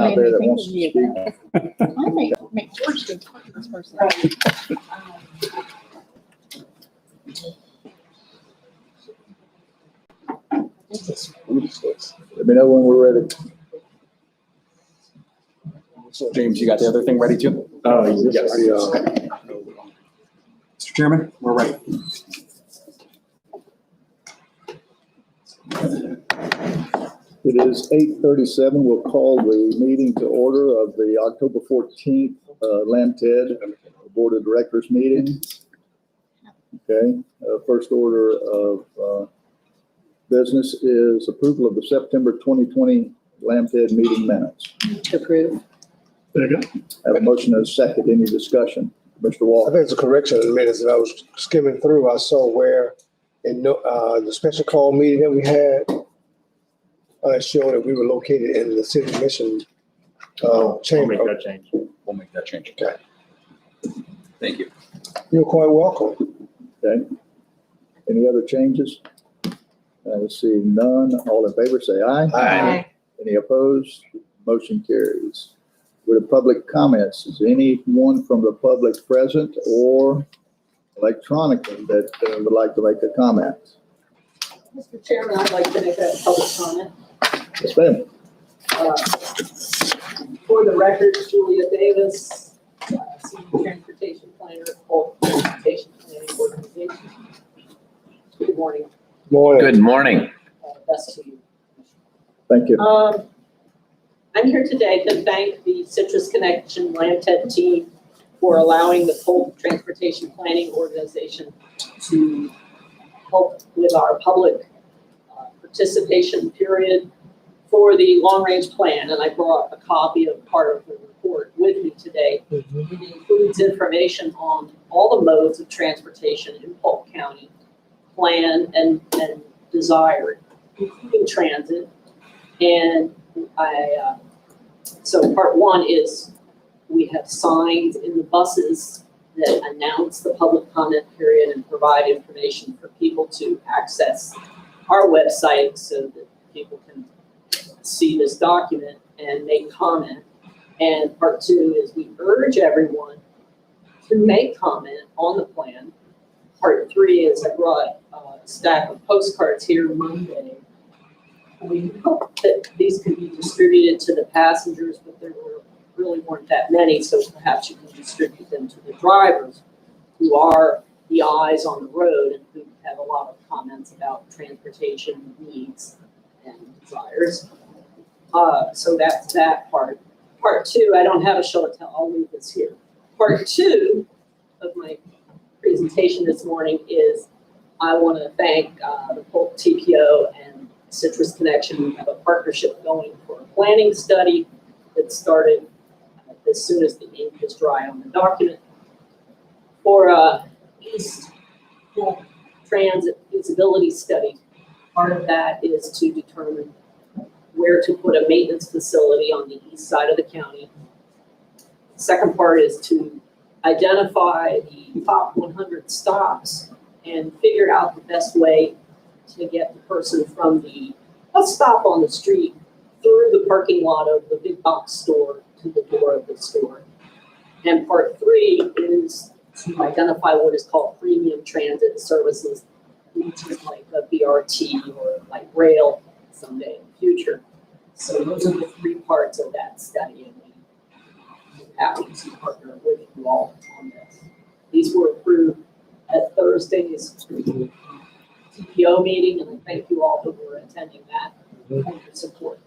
out there that wants to speak. I make George do talk to this person. Let me know when we're ready. James, you got the other thing ready too? Yes. Mr. Chairman, we're ready. It is 8:37. We'll call the meeting to order of the October 14th LAMTD Board of Directors meeting. Okay, first order of business is approval of the September 2020 LAMTD meeting minutes. Approve. Have a motion and a second. Any discussion? Mr. I Walker. think it's a correction in the minutes that I was skimming through. I saw where in the special call meeting that we had, it showed that we were located in the city commission We'll chamber. make that change. We'll make that change. Okay. Thank you. You're quite welcome. Okay. Any other changes? See none. All in favor, say aye. Aye. Any opposed? Motion carries. With the public comments, is anyone from the public present or electronically that would like to make a comment? Mr. Chairman, I'd like to make a public comment. Yes, ma'am. For the record, Julia Davis, Senior Transportation Planner, Polk Transportation Planning Organization. Good morning. Morning. Good morning. Best to you. Thank you. I'm here today to thank the Citrus Connection LAMTD team for allowing the Polk Transportation Planning Organization to help with our public participation period for the long-range plan. And I brought a copy of part of the report with me today. It includes information on all the modes of transportation in Polk County, planned and desired, including transit. And so part one is we have signs in the buses that announce the public comment period and provide information for people to access our website so that people can see this document and make comment. And part two is we urge everyone to make comment on the plan. Part three is I brought a stack of postcards here Monday. We hope that these could be distributed to the passengers, but there really weren't that many, so perhaps you can distribute them to the drivers who are the eyes on the road and who have a lot of comments about transportation needs and desires. So that's that part. Part two, I don't have a show and tell, I'll leave this here. Part two of my presentation this morning is I want to thank the Polk TPO and Citrus Connection. We have a partnership going for a planning study that started as soon as the ink is dry on the document for a East Polk Transit feasibility study. Part of that is to determine where to put a maintenance facility on the east side of the county. The second part is to identify the top 100 stops and figure out the best way to get the person from the bus stop on the street through the parking lot of the big box store to the door of the store. And part three is to identify what is called premium transit services, which is like a BRT or like rail someday in the future. So those are the three parts of that study, and we're happy to partner with you all on this. These were approved at Thursday's TPO meeting, and I thank you all who were attending that and your support.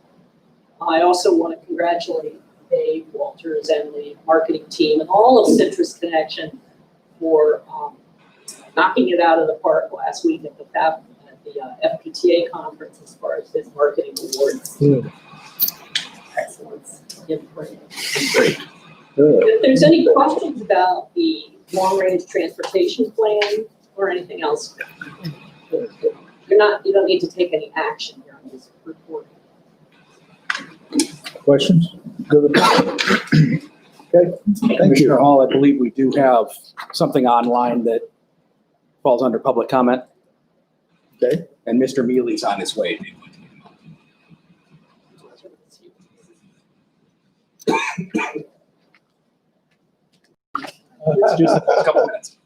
I also want to congratulate Dave Walters and the marketing team and all of Citrus Connection for knocking it out of the park last week at the FPTA conference as far as his marketing awards. Excellence in brand. Great. Good. If there's any questions about the long-range transportation plan or anything else, you don't need to take any action here on this report. Questions? Good. Okay. Thank you. Commissioner Hall, I believe we do have something online that falls under public comment, Okay. and Mr. Mealy's on his way. It's just a couple minutes.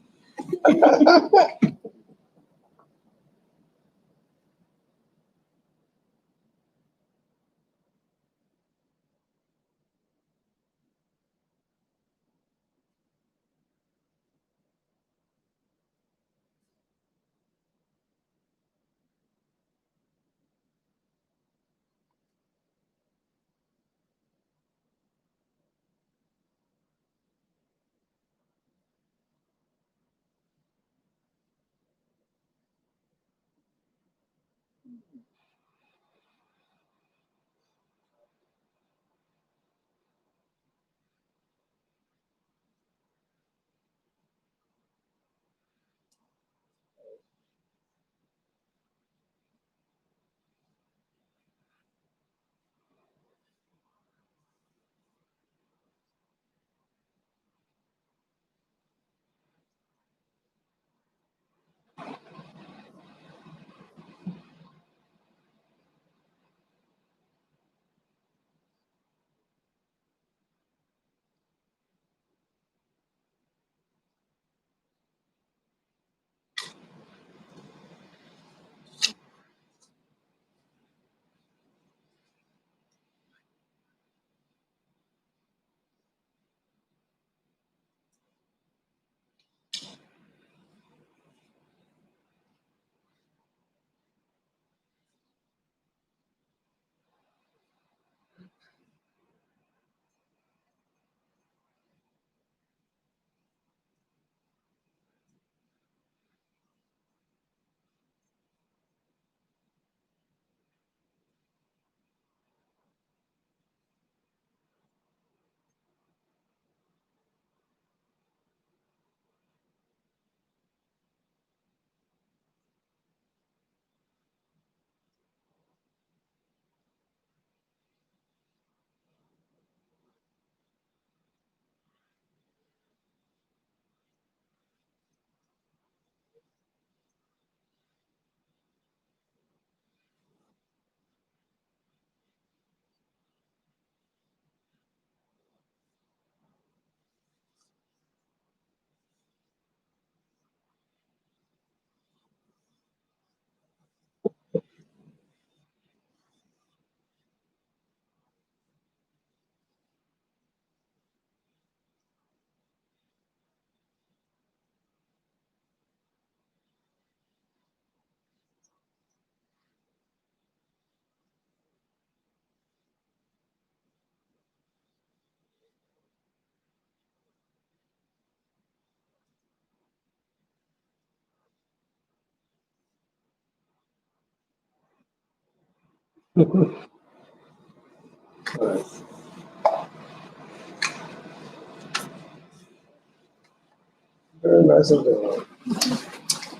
Very nice of them.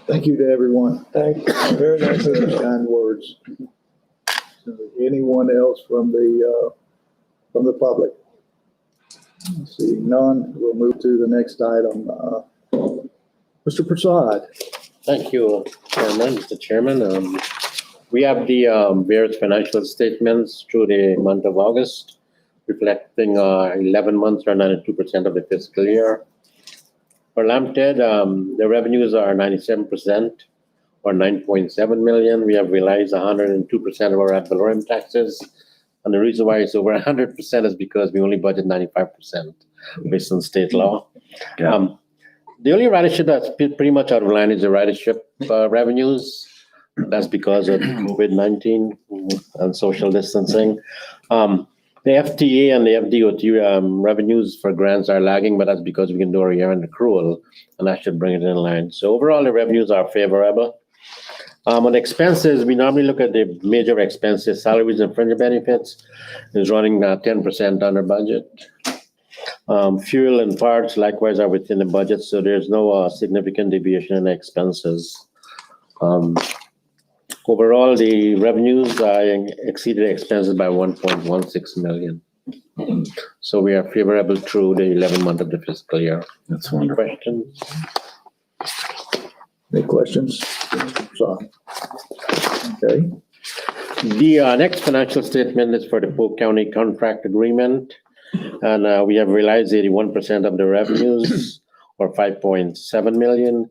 Thank you to everyone. Thank you. Very nice of them. Kind words. So anyone else from the public? Seeing none, we'll move to the next item. Mr. Prasad. Thank you, Chairman, Mr. Chairman. We have the various financial statements through the month of August, reflecting 11 months or 92% of the fiscal year. For LAMTD, the revenues are 97% or 9.7 million. We have realized 102% of our ad valorem taxes. And the reason why it's over 100% is because we only budget 95% based on state law. Yeah. The only ridership that's pretty much out of line is the ridership revenues. That's because of COVID-19 and social distancing. The FTA and the FDOT revenues for grants are lagging, but that's because we can do our year-end accrual, and that should bring it in line. So overall, the revenues are favorable. On expenses, we normally look at the major expenses. Salaries and fringe benefits is running 10% under budget. Fuel and parts likewise are within the budget, so there's no significant deviation in expenses. Overall, the revenues exceeded expenses by 1.16 million. So we are favorable through the 11th month of the fiscal year. That's Any wonderful. questions? Any questions? So, okay. The next financial statement is for the Polk County contract agreement. And we have realized 81% of the revenues or 5.7 million.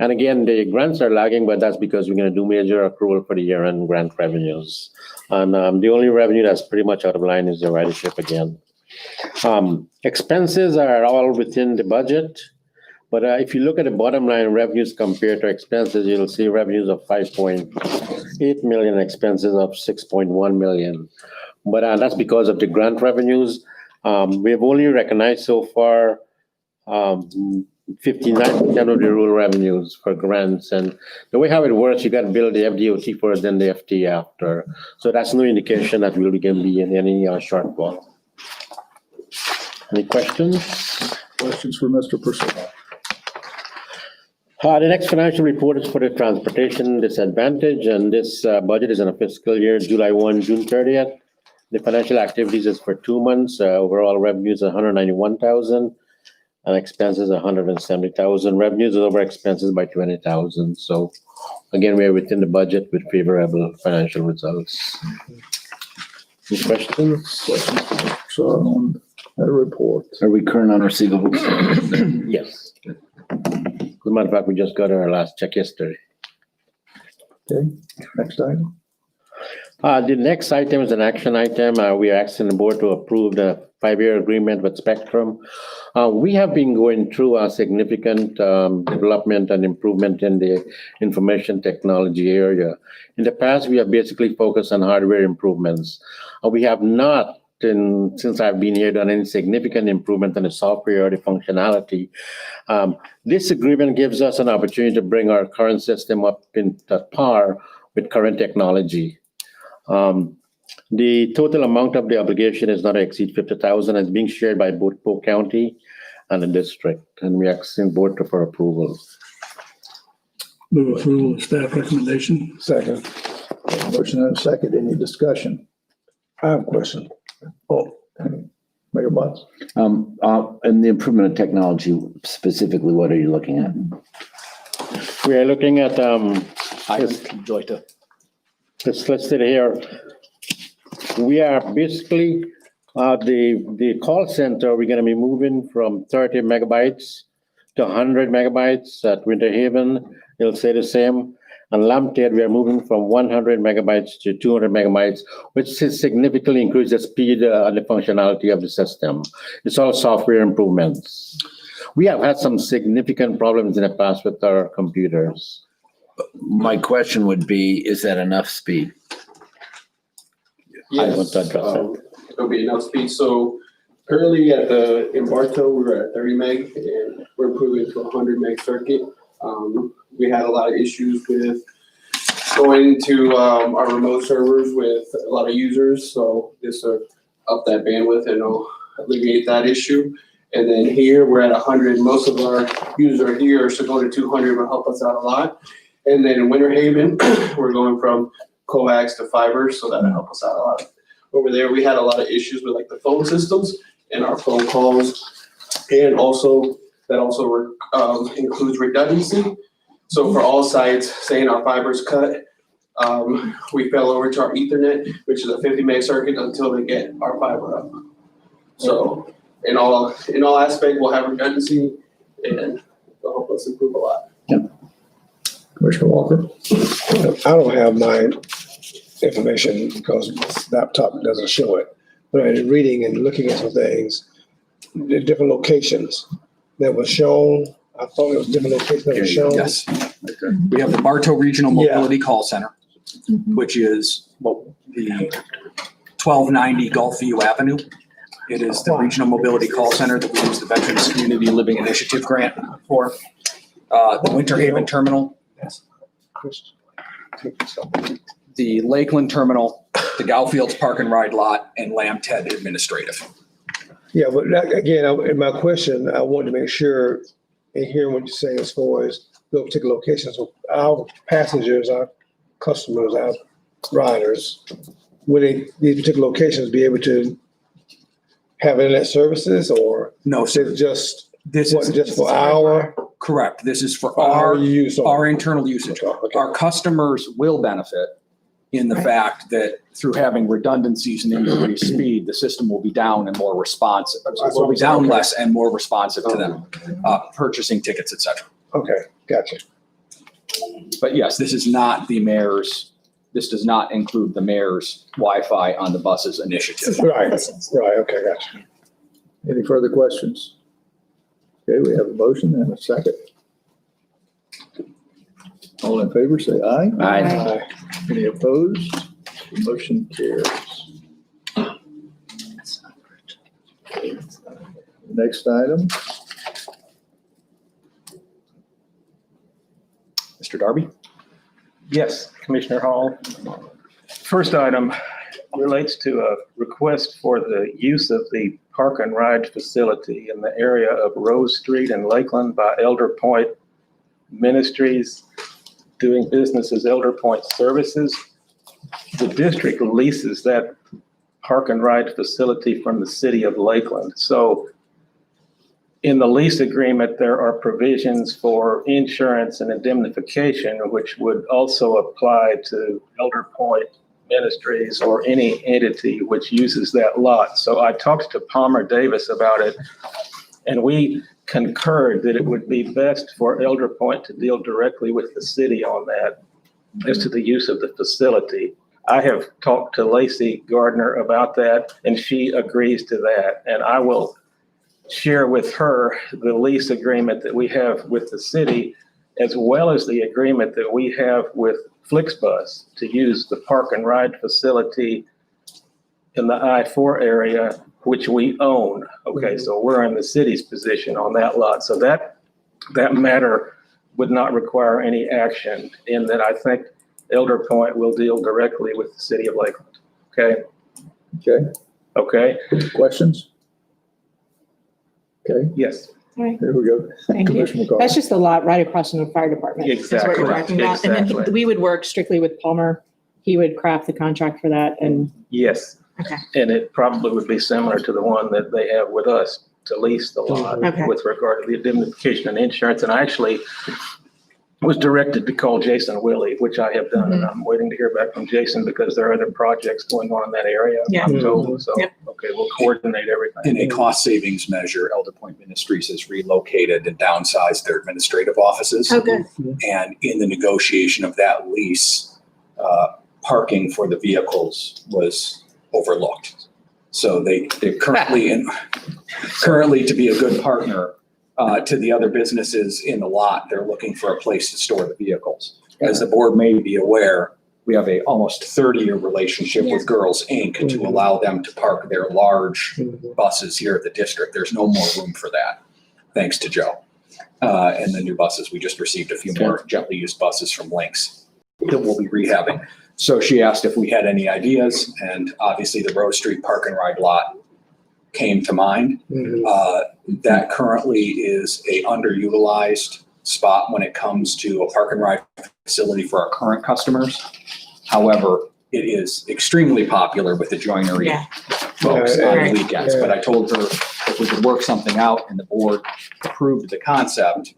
And again, the grants are lagging, but that's because we're going to do major accrual for the year-end grant revenues. And the only revenue that's pretty much out of line is the ridership again. Expenses are all within the budget. But if you look at the bottom line revenues compared to expenses, you'll see revenues of 5.8 million, expenses of 6.1 million. But that's because of the grant revenues. We have only recognized so far 59% of the rural revenues for grants. And the way how it works, you got to build the FDOT first, then the FT after. So that's no indication that we'll going to be in any shortfall. Any questions? Questions for Mr. Purcell? The next financial report is for the transportation disadvantage, and this budget is in a fiscal year, July 1, June 30th. The financial activities is for 2 months. Overall revenues 191,000, and expenses 170,000. Revenues is over expenses by 20,000. So again, we are within the budget with favorable financial results. Any questions? Questions for Mr. Purcell on that report? Are we current on receivables? Yes. As a matter of fact, we just got our last check yesterday. Okay, next item. The next item is an action item. We are asking the board to approve the 5-year agreement with Spectrum. We have been going through a significant development and improvement in the information technology area. In the past, we have basically focused on hardware improvements. We have not, since I've been here, done any significant improvement in the software or the functionality. This agreement gives us an opportunity to bring our current system up to par with current technology. The total amount of the obligation is not to exceed 50,000. It's being shared by both Polk County and the district, and we are asking board for approval. Move approval of staff recommendation. Second. Motion and a second. Any discussion? I have a question. Oh, Mayor Bonds. And the improvement of technology, specifically, what are you looking at? We are looking at, Joy to. it's listed here. We are basically, the call center, we're gonna be moving from 30 megabytes to 100 megabytes at Winter Haven. It'll say the same. And LAMTD, we are moving from 100 megabytes to 200 megabytes, which has significantly increased the speed and the functionality of the system. It's all software improvements. We have had some significant problems in the past with our computers. My question would be, is that enough speed? I want to address that. It'll be enough speed. So currently in Bartow, we were at 30 meg and we're improving to 100 meg circuit. We had a lot of issues with going to our remote servers with a lot of users. So this will up that bandwidth and it'll alleviate that issue. And then here we're at 100. Most of our users are here, so going to 200 will help us out a lot. And then in Winter Haven, we're going from coax to fiber, so that'll help us out a lot. Over there, we had a lot of issues with like the phone systems and our phone calls, and also that also includes redundancy. So for all sites, saying our fiber's cut, we fell over to our Ethernet, which is a 50 meg circuit until they get our fiber up. So in all aspects, we'll have redundancy and it'll help us improve a lot. Commissioner Walker. I don't have my information because this laptop doesn't show it. But in reading and looking at some things, the different locations that were shown, I thought it was different locations that were shown. Yes. We have the Bartow Regional Mobility Call Center, which is the 1290 Gulfview Avenue. It is the Regional Mobility Call Center that we use the Veterans Community Living Initiative grant for. The Winter Haven Terminal, the Lakeland Terminal, the Gowfields Park and Ride Lot, and LAMTD Administrative. Yeah, but again, in my question, I wanted to make sure and hear what you're saying as far as those particular locations. So our passengers, our customers, our riders, will these particular locations be able to have internet services, or No, is it just this is just for our correct. This is for our use? internal usage. Okay. Our customers will benefit in the fact that through having redundancies and increased speed, the system will be down and more responsive. Will be down less and more responsive to them, purchasing tickets, et cetera. Okay, gotcha. But yes, this is not the mayor's, this does not include the mayor's Wi-Fi on the buses initiative. Right, okay, gotcha. Any further questions? Okay, we have a motion and a second. All in favor, say aye. Aye. Any opposed? The motion carries. Next item, Mr. Darby? Yes, Commissioner Hall. First item relates to a request for the use of the park and ride facility in the area of Rose Street in Lakeland by Elder Point Ministries, doing business as Elder Point Services. The district leases that park and ride facility from the city of Lakeland. So in the lease agreement, there are provisions for insurance and indemnification, which would also apply to Elder Point Ministries or any entity which uses that lot. So I talked to Palmer Davis about it, and we concurred that it would be best for Elder Point to deal directly with the city on that as to the use of the facility. I have talked to Lacey Gardner about that, and she agrees to that. And I will share with her the lease agreement that we have with the city, as well as the agreement that we have with Flixbus to use the park and ride facility in the I-4 area, which we own. Okay, so we're in the city's position on that lot. So that matter would not require any action, in that I think Elder Point will deal directly with the city of Lakeland. Okay? okay, Okay? questions? Okay, Yes. All right, there we go. thank you. Commissioner McCarthy. That's just the lot right across from the fire department. That's what Exactly. you're talking about. And then Exactly. we would work strictly with Palmer. He would craft the contract for that and, Yes. Okay. And it probably would be similar to the one that they have with us to lease the lot Okay. with regard to the indemnification and insurance. And I actually was directed to call Jason Willie, which I have done. And I'm waiting to hear back from Jason because there are other projects going on in that area. Yeah. I'm told. So, Yep. okay, we'll coordinate everything. In a cost savings measure, Elder Point Ministries has relocated and downsized their administrative offices. oh, good. And in the negotiation of that lease, parking for the vehicles was overlooked. So they're currently currently to be a good partner to the other businesses in the lot, they're looking for a place to store the vehicles. As the board may be aware, we have a almost 30-year relationship with Girls Inc. to allow them to park their large buses here at the district. There's no more room for that, thanks to Joe. And the new buses, we just received a few more gently used buses from Lynx that we'll be rehabbing. So she asked if we had any ideas, and obviously the Rose Street Park and Ride lot came to mind. That currently is a underutilized spot when it comes to a park and ride facility for our current customers. However, it is extremely popular with the joinery Yeah. folks on Right. the weekends. But I told her if we could work something out and the board approved the concept,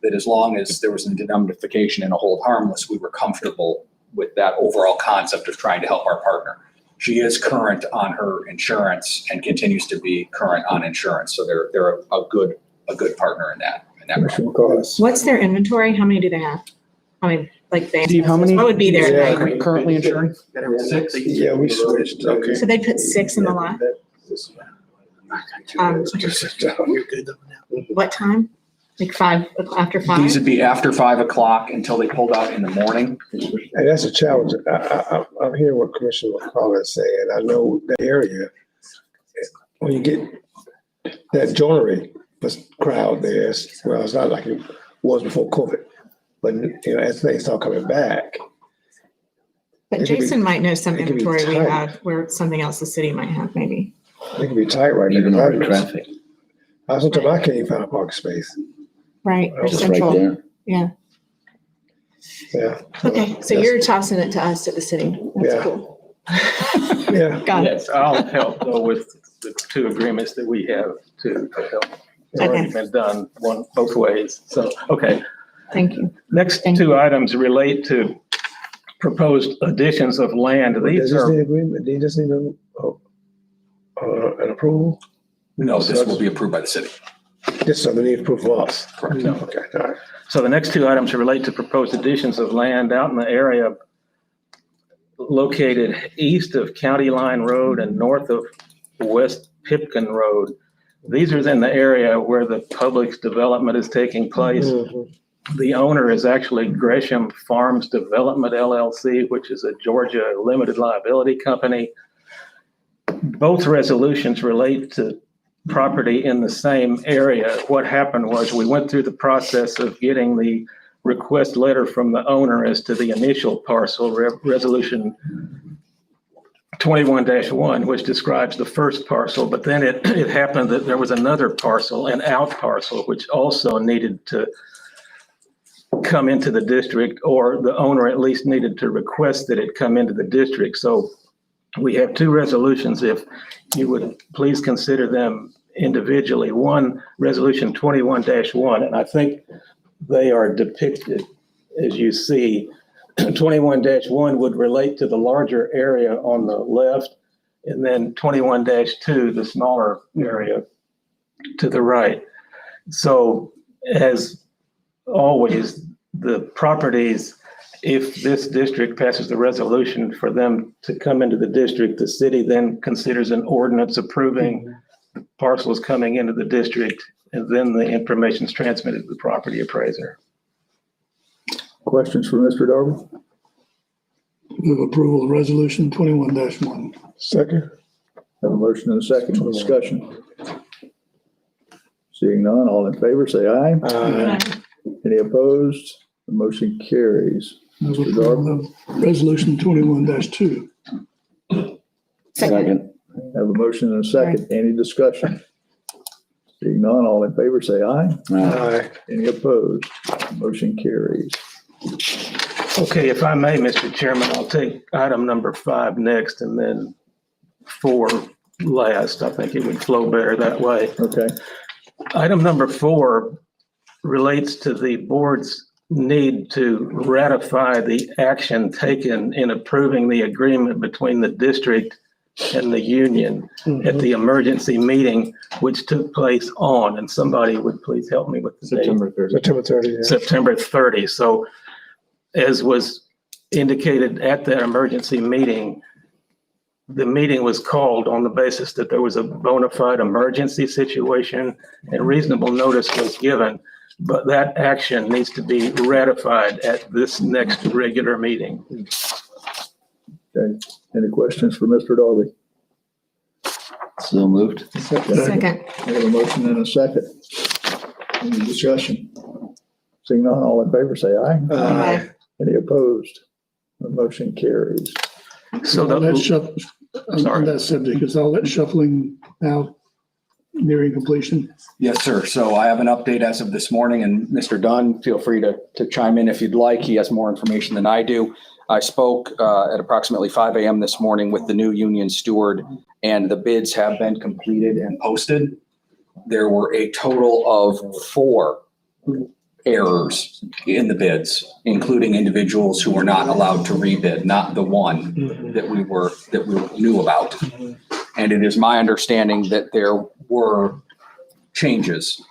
that as long as there was an indemnification and a hold harmless, we were comfortable with that overall concept of trying to help our partner. She is current on her insurance and continues to be current on insurance. So they're a good partner in that realm. Commissioner McCarthy. What's their inventory? How many do they have? I mean, like they. Steve, how many? What would be there? Yeah. Like, Currently insured? Six. Yeah, we switched, okay. so they put 6 in the lot? What time? Like 5, after 5? These would be after 5 o'clock until they pulled out in the morning. And that's a challenge. I'm hearing what Commissioner McCall is saying. I know the area, when you get that joinery crowd there, well, it's not like it was before COVID. But, you know, as things start coming back, But it could be- Jason might know some it could be inventory we tight. have where something else the city might have maybe. it can be tight right now. Even over traffic, Sometimes I can't even find a parking space. Right, or just right central. there. Yeah. Yeah. Okay, so you're tossing it to us at the city. That's Yeah. cool. Yeah. Got it. Yes, I'll help though with the 2 agreements that we have to help. It's already been done both ways. So, okay. Thank you. Next Thank 2 items relate to proposed additions of land. Does These this are, need agreement? Do you just need an approval? No, this will be approved by the city. This is something need approval of us. Correct. no. Okay, all right. So the next two items relate to proposed additions of land out in the area located east of County Line Road and north of West Pipkin Road. These are in the area where the public development is taking place. Mhm. The owner is actually Gresham Farms Development LLC, which is a Georgia limited liability company. Both resolutions relate to property in the same area. What happened was we went through the process of getting the request letter from the owner as to the initial parcel, resolution 21-1, which describes the first parcel, but then it happened that there was another parcel, an out parcel, which also needed to come into the district, or the owner at least needed to request that it come into the district. So we have two resolutions. If you would please consider them individually. One, resolution 21-1, and I think they are depicted as you see. 21-1 would relate to the larger area on the left, and then 21-2, the smaller area to the right. So as always, the properties, if this district passes the resolution for them to come into the district, the city then considers an ordinance approving parcels coming into the district, and then the information is transmitted to the property appraiser. Questions for Mr. Darby? Move approval of resolution 21-1. Second. Have a motion and a second. Discussion. Seeing none, all in favor, say aye. Aye. Any opposed? The motion carries. Move Mr. approval of resolution 21-2. Second. Have a motion and a second. Any discussion? Seeing none, all in favor, say aye. Aye. Any opposed? Motion carries. Okay, if I may, Mr. Chairman, I'll take item number 5 next and then 4 last. I think it would flow better that way. Okay. Item number 4 relates to the board's need to ratify the action taken in approving the agreement between the district and the union at the emergency meeting, which took place on, and somebody would please help me with the date. September 30. Yeah. September 30. So as was indicated at that emergency meeting, the meeting was called on the basis that there was a bona fide emergency situation and reasonable notice was given, but that action needs to be ratified at this next regular meeting. Okay. Any questions for Mr. Darby? So moved. Second. We have a motion and a second. Any discussion? Seeing none, all in favor, say aye. Aye. Any opposed? The motion carries. So All that the, shuffle, Sorry. on that subject, is all that shuffling now nearing completion? Yes, sir. So I have an update as of this morning, and Mr. Dunn, feel free to chime in if you'd like. He has more information than I do. I spoke at approximately 5 a.m. this morning with the new union steward, and the bids have been completed and posted. There were a total of 4 errors in the bids, including individuals who were not allowed to rebid, not the one that we knew about. And it is my understanding that there were changes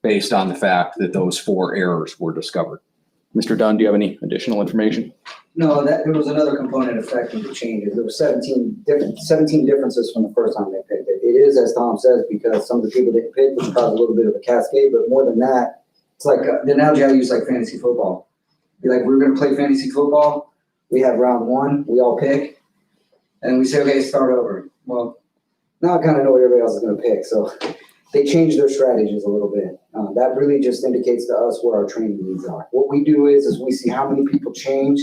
based on the fact that those 4 errors were discovered. Mr. Dunn, do you have any additional information? No, there was another component affecting the changes. There were 17 differences from the first time they picked it. It is, as Tom says, because some of the people didn't pick, which caused a little bit of a cascade, but more than that, it's like the analogy I use, like fantasy football. Be like, we're going to play fantasy football. We have round 1, we all pick, and we say, okay, start over. Well, now I kind of know what everybody else is going to pick, so they changed their strategies a little bit. That really just indicates to us where our training needs are. What we do is we see how many people change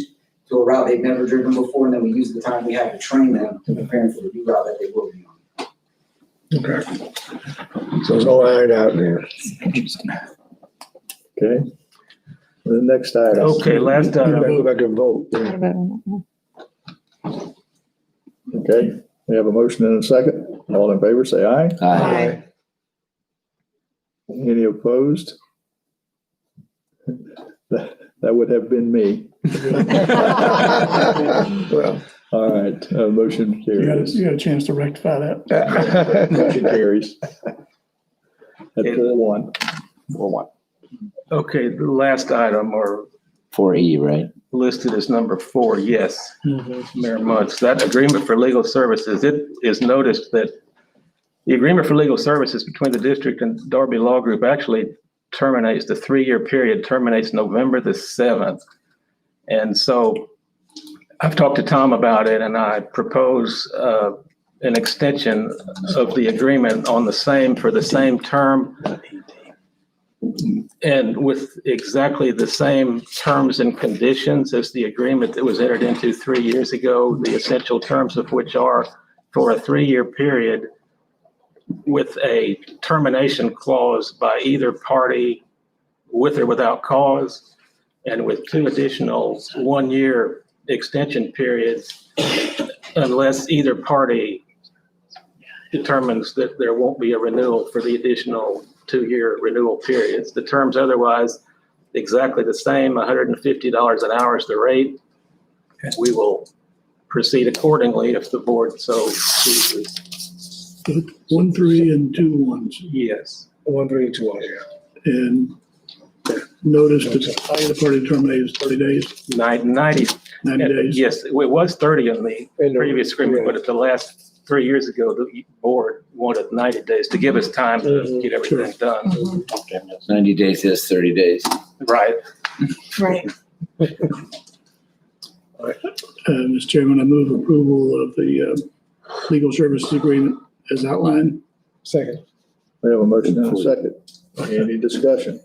to a route they've never driven before, and then we use the time we have to train them to prepare for the new route that they will be on. Okay. So it's all ironed out there. Okay. The next item. okay, last Go item. back and vote. Okay. We have a motion and a second. All in favor, say aye. Aye. Any opposed? That would have been me. Well, All right, motion carries. You got a chance to rectify that. Motion carries. That's 4-1. 4-1. Okay, the last item or 4E, right? listed as number 4, yes, Mayor Mutz. That agreement for legal services, it is noticed that the agreement for legal services between the district and Darby Law Group actually terminates, the 3-year period terminates November the 7th. And so I've talked to Tom about it, and I propose an extension of the agreement on for the same term and with exactly the same terms and conditions as the agreement that was entered into 3 years ago, the essential terms of which are for a 3-year period with a termination clause by either party with or without cause, and with 2 additional 1-year extension periods unless either party determines that there won't be a renewal for the additional 2-year renewal periods. The terms otherwise exactly the same, $150 an hour is the rate. We will proceed accordingly if the board so chooses. 1, 3, and 2 1s. Yes. 1, 3, 2, 1, yeah. And notice that either party terminated is 30 days, 90 days. Yes, it was 30 in the previous agreement, but at the last 3 years ago, the board wanted 90 days to give us time to get everything done. 90 days is 30 days. Right. Right. Mr. Chairman, I move approval of the legal services agreement as outlined. Second. We have a motion and a second. Any discussion?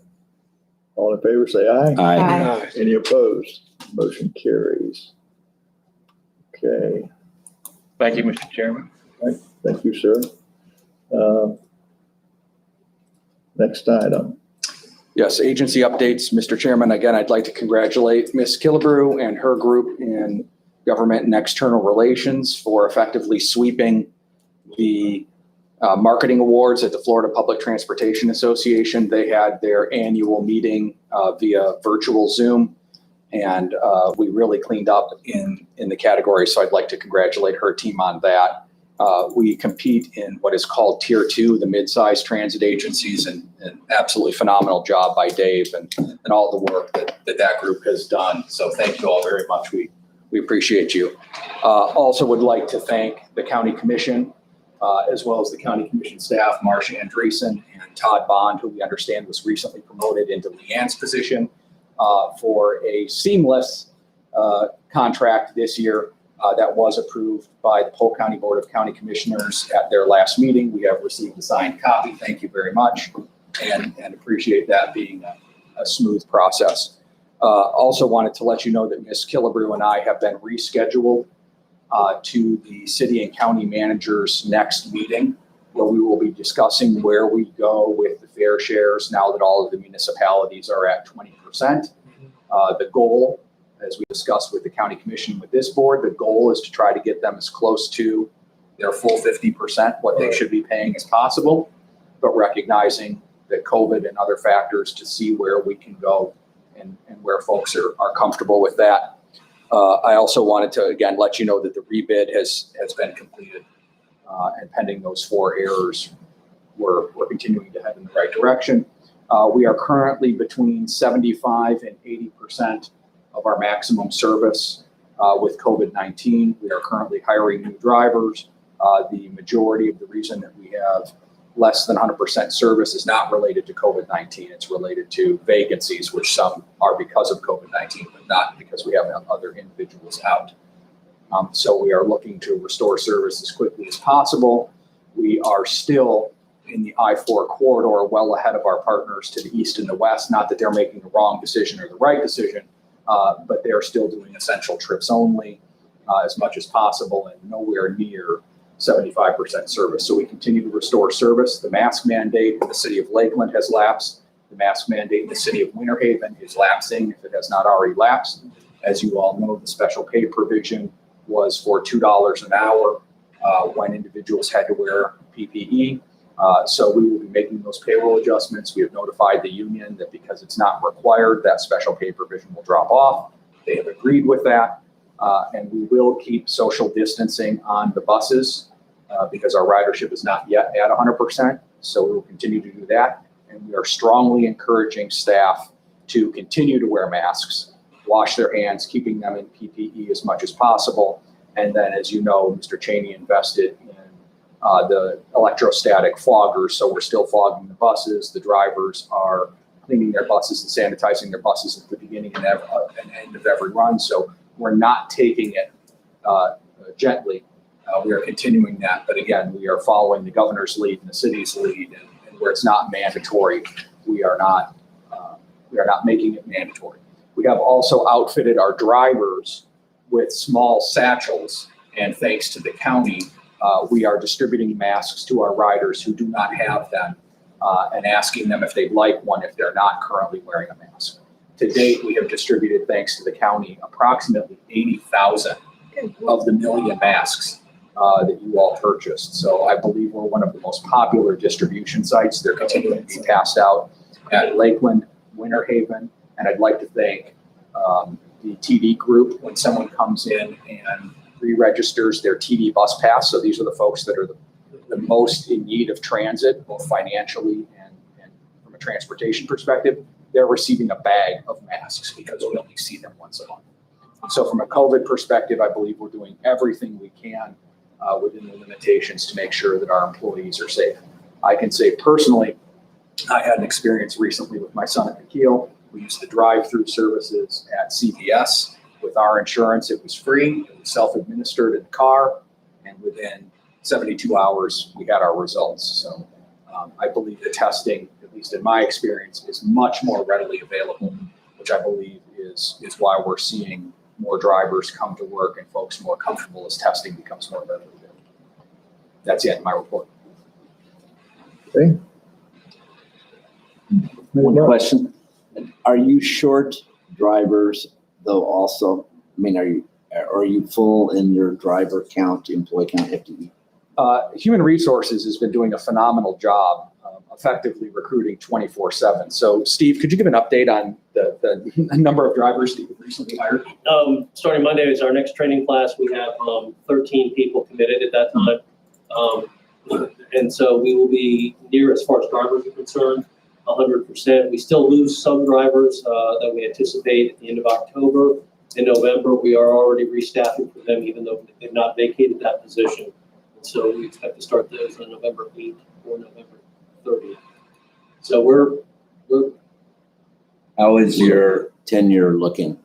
All in favor, say aye. Aye. Aye. Any opposed? Motion carries. Okay, Thank you, Mr. Chairman. thank you, sir. Next item. Yes, agency updates, Mr. Chairman. Again, I'd like to congratulate Ms. Killebrew and her group in Government and External Relations for effectively sweeping the marketing awards at the Florida Public Transportation Association. They had their annual meeting via virtual Zoom, and we really cleaned up in the category. So I'd like to congratulate her team on that. We compete in what is called Tier 2, the mid-sized transit agencies, and an absolutely phenomenal job by Dave and all the work that group has done. So thank you all very much. We appreciate you. Also would like to thank the County Commission, as well as the County Commission staff, Marcia Andreessen and Todd Bond, who we understand was recently promoted into Leanne's position, for a seamless contract this year. That was approved by the Polk County Board of County Commissioners at their last meeting. We have received a signed copy. Thank you very much, and appreciate that being a smooth process. Also wanted to let you know that Ms. Killebrew and I have been rescheduled to the city and county managers' next meeting, where we will be discussing where we go with the fair shares now that all of the municipalities are at 20%. The goal, as we discussed with the county commission with this board, the goal is to try to get them as close to their full 50%, what they should be paying as possible, but recognizing that COVID and other factors to see where we can go and where folks are comfortable with that. I also wanted to, again, let you know that the rebid has been completed, and pending those 4 errors, we're continuing to head in the right direction. We are currently between 75 and 80% of our maximum service with COVID-19. We are currently hiring new drivers. The majority of the reason that we have less than 100% service is not related to COVID-19. It's related to vacancies, which some are because of COVID-19, but not because we have other individuals out. So we are looking to restore service as quickly as possible. We are still in the I-4 corridor, well ahead of our partners to the east and the west. Not that they're making the wrong decision or the right decision, but they're still doing essential trips only as much as possible and nowhere near 75% service. So we continue to restore service. The mask mandate in the city of Lakeland has lapsed. The mask mandate in the city of Winter Haven is lapsing if it has not already lapsed. As you all know, the special pay provision was for $2 an hour when individuals had to wear PPE. So we will be making those payroll adjustments. We have notified the union that because it's not required, that special pay provision will drop off. They have agreed with that. And we will keep social distancing on the buses because our ridership is not yet at 100%. So we will continue to do that. And we are strongly encouraging staff to continue to wear masks, wash their hands, keeping them in PPE as much as possible. And then, as you know, Mr. Cheney invested in the electrostatic foggers. So we're still fogging the buses. The drivers are cleaning their buses and sanitizing their buses at the beginning and end of every run. So we're not taking it gently. We are continuing that. But again, we are following the governor's lead and the city's lead. And where it's not mandatory, we are not making it mandatory. We have also outfitted our drivers with small satchels. And thanks to the county, we are distributing masks to our riders who do not have them and asking them if they'd like one if they're not currently wearing a mask. To date, we have distributed, thanks to the county, approximately 80,000 of the million masks that you all purchased. So I believe we're one of the most popular distribution sites. They're continuing to be passed out at Lakeland, Winter Haven, and I'd like to thank the TD group when someone comes in and re-registers their TD bus pass. So these are the folks that are the most in need of transit, both financially and from a transportation perspective. They're receiving a bag of masks because we only see them once a month. So from a COVID perspective, I believe we're doing everything we can within the limitations to make sure that our employees are safe. I can say personally, I had an experience recently with my son at McKeel. We used the drive-through services at CVS. With our insurance, it was free. It was self-administered in the car. And within 72 hours, we got our results. So I believe the testing, at least in my experience, is much more readily available, which I believe is why we're seeing more drivers come to work and folks more comfortable as testing becomes more readily available. That's it, my report. Okay. One question. Are you short drivers though also? I mean, are you full in your driver count, employee count, FTE? Human Resources has been doing a phenomenal job effectively recruiting 24/7. So Steve, could you give an update on the number of drivers that you've recently hired? Starting Monday is our next training class. We have 13 people committed at that time. And so we will be near, as far as drivers are concerned, 100%. We still lose some drivers that we anticipate at the end of October. In November, we are already restaffing for them, even though they've not vacated that position. And so we expect to start those on November 8th or November 30th. So we're How is your tenure looking?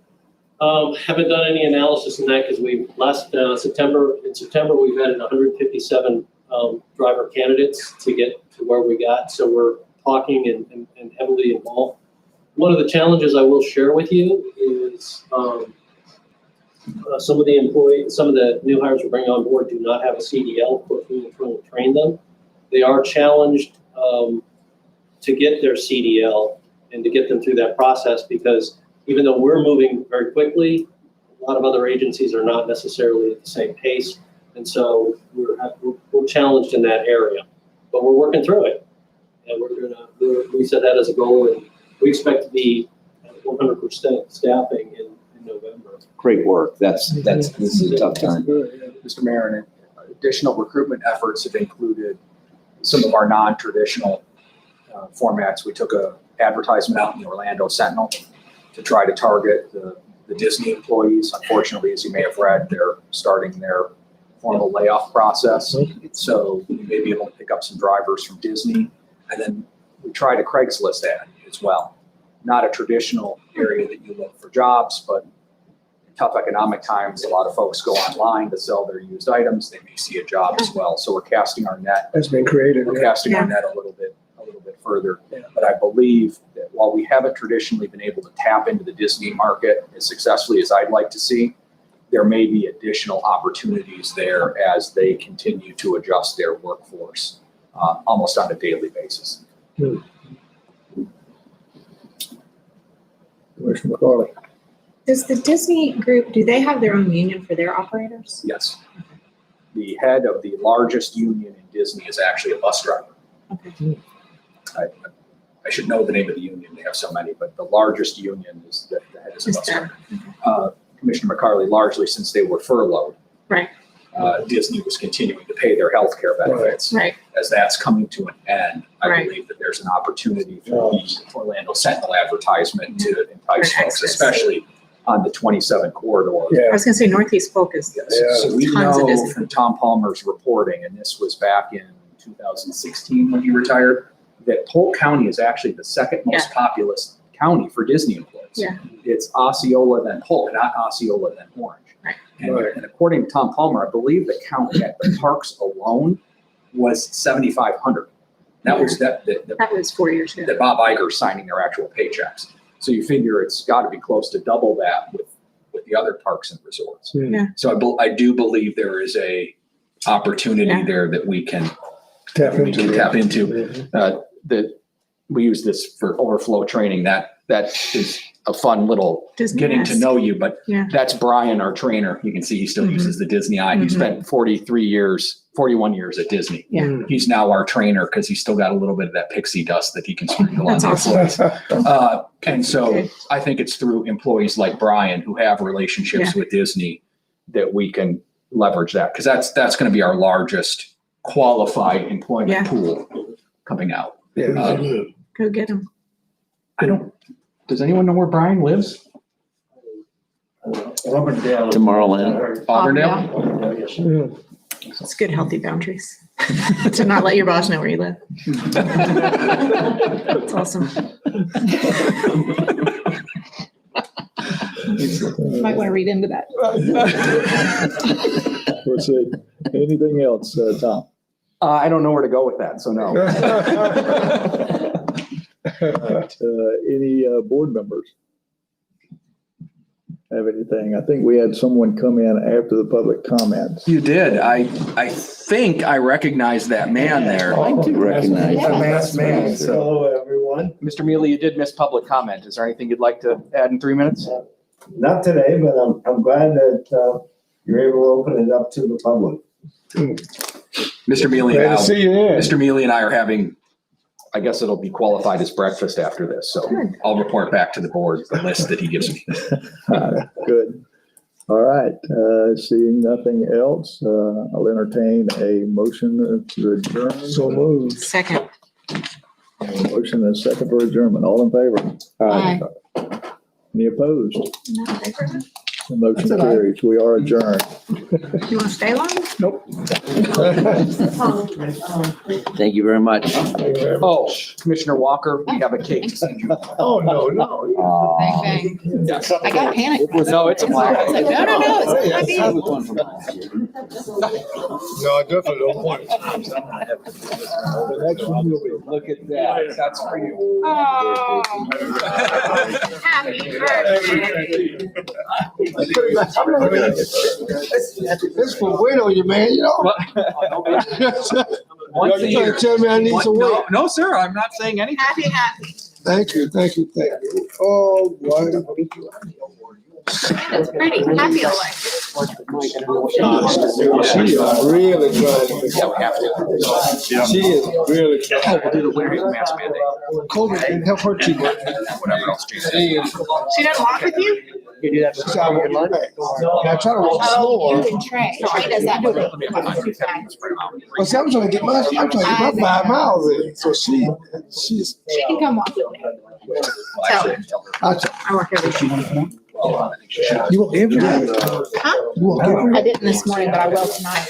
haven't done any analysis in that because we in September we've had 157 driver candidates to get to where we got. So we're talking and heavily involved. One of the challenges I will share with you is some of the new hires we're bringing on board do not have a CDL. Of course, we will train them. They are challenged to get their CDL and to get them through that process because even though we're moving very quickly, a lot of other agencies are not necessarily at the same pace. And so we're challenged in that area, but we're working through it. And we set that as a goal, and we expect to be at 100% staffing in November. Great work. This is a tough time. Mr. Mayor, and additional recruitment efforts have included some of our non-traditional formats. We took a advertisement out in the Orlando Sentinel to try to target the Disney employees. Unfortunately, as you may have read, they're starting their formal layoff process. So we may be able to pick up some drivers from Disney. And then we tried a Craigslist ad as well. Not a traditional area that you look for jobs, but in tough economic times, a lot of folks go online to sell their used items. They may see a job as well. So we're casting our net. That's been creative. We're casting our net a little bit further. Yeah. But I believe that while we haven't traditionally been able to tap into the Disney market as successfully as I'd like to see, there may be additional opportunities there as they continue to adjust their workforce almost on a daily basis. Commissioner McCarley. Does the Disney group, do they have their own union for their operators? Yes. The head of the largest union in Disney is actually a bus driver. Okay. I I should know the name of the union, they have so many, but the largest union is the head is Is bus there. owner. Commissioner McCarley, largely since they were furloughed. Right. Disney was continuing to pay their health care benefits. Right. As that's coming to an end, I Right. believe that there's an opportunity for the Orlando Sentinel advertisement to entice For folks, access. especially on the 27 corridor. I was gonna say Northeast Focus. Yes. So we Tons of know Disney. from Tom Palmer's reporting, and this was back in 2016 when he retired, that Polk County is actually the second most populous county for Disney employees. Yeah. It's Osceola then Polk, not Osceola then Orange. Right. And according to Tom Palmer, I believe the count at the parks alone was 7,500. That was that was 4 years ago. that Bob Iger signing their actual paychecks. So you figure it's got to be close to double that with the other parks and resorts. Yeah. So I do believe there is a opportunity Yeah. there that we can Tap we can into. tap into. That we use this for overflow training. That is a fun little Disney getting to Nest. know you. But Yeah. that's Brian, our trainer. You can see he still Mhm. uses the Disney eye. He Mhm. spent 41 years at Disney. Yeah. He's now our trainer because he's still got a little bit of that pixie dust that he can sprinkle on That's the awesome. employees. And so Okay. I think it's through employees like Brian who have relationships with Disney that we can leverage that, because that's going to be our largest qualified employment Yeah. pool coming out. Yeah. Go get them. Does anyone know where Brian lives? Tomorrowland. Auburndale? It's good, healthy boundaries to not let your boss know where you live. That's awesome. Might want to read into that. Let's see. Anything else, Tom? I don't know where to go with that, so no. Any board members have anything? I think we had someone come in after the public comments. You did. I think I recognize that man there. I do recognize. A masked man. So, Hello, everyone. Mr. Mealy, you did miss public comment. Is there anything you'd like to add in 3 minutes? Not today, but I'm glad that you're able to open it up to the public. Mr. Mealy, Glad to see you there. Mr. Mealy and I are having, I guess it'll be qualified as breakfast after this. So Good. I'll report back to the board the list that he gives me. Good. All right. Seeing nothing else, I'll entertain a motion to adjourn. So moved. Second. Motion and a second for adjournment. All in favor? Aye. Any opposed? No, they forgot. The motion carries. We are adjourned. You want to stay long? Thank you very much. Oh, Commissioner Walker, we have a cake to send you. Oh, no. Bang, bang. Yes. I got panicked. No, it's a black. It's like, no, it's How's not it going from last year? No, I definitely don't want it. The next one will be. Look at that. That's for you. Oh, happy birthday. This for weight on you, man, you know? Once a You trying year. to tell me I need some weight? No, sir, I'm not saying anything. Happy. Thank you. Oh, boy. That's pretty. Happy life. She is really trying to. Yeah, we have to. She is really Oh, trying. we'll do the winter mask mandate. COVID didn't help her too much. Whatever else. Jason. She doesn't walk with you? She said I walk back. And I try to walk Oh, you slower. can train. She does that. Let me have the contact. Well, see, I'm trying to get my 5 miles in. So she's. She can come walk with me. Well, actually, I work every day. You walk every day? Huh? You walk every day? I didn't this morning, but I will tonight.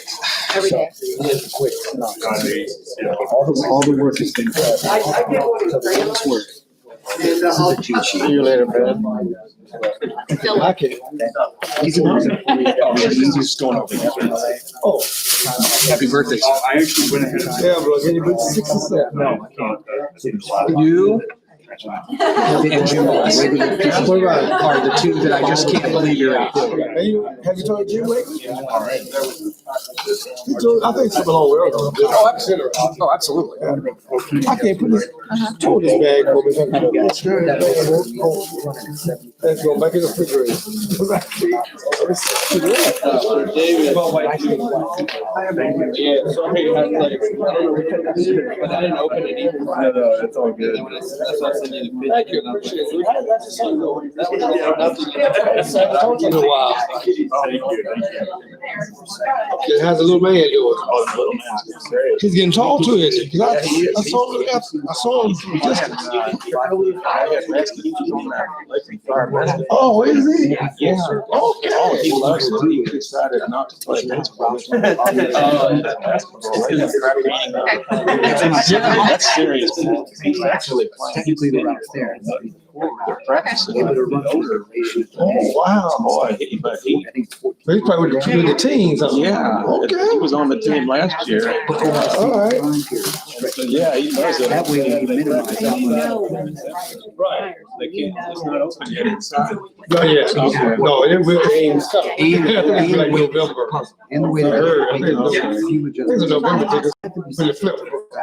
Every day. All the work is done. See you later, man. Still I can't. He's just going over here. Oh, Happy birthday. I actually went ahead and. yeah, bro. Can you put 6 or 7? No, I can't. You And Jim Ross are the two that I just can't believe you're at. Have you told Jim lately? I think something along with it. Oh, absolutely. I can't put this, hold this bag for me. Let's go back in the refrigerator. David. Yeah, sorry, I was like, I don't know what to do, but I didn't open it either. No, it's all good. And then when that's why I sent you the picture. Thank you, and I was like, appreciate it. that was nothing. In a while. How's the little man doing? He's getting tall too, isn't he? 'Cause I saw him from a distance. Oh, is he? Yes, sir. Okay. He loves it. He decided not to play baseball. That's serious. He's actually playing. Technically, they're upstairs. They're practicing. They would have run over. Oh, wow. Boy, but he, He's probably with the teens. Huh? yeah, Okay. he was on the team last year. All right. Yeah, he knows it. That way we minimize that one. Right. They can't, it's not open yet inside. No, yeah. No, it will aim. It's like November. And the way I that. heard. I think He would just. it's November. When you flip.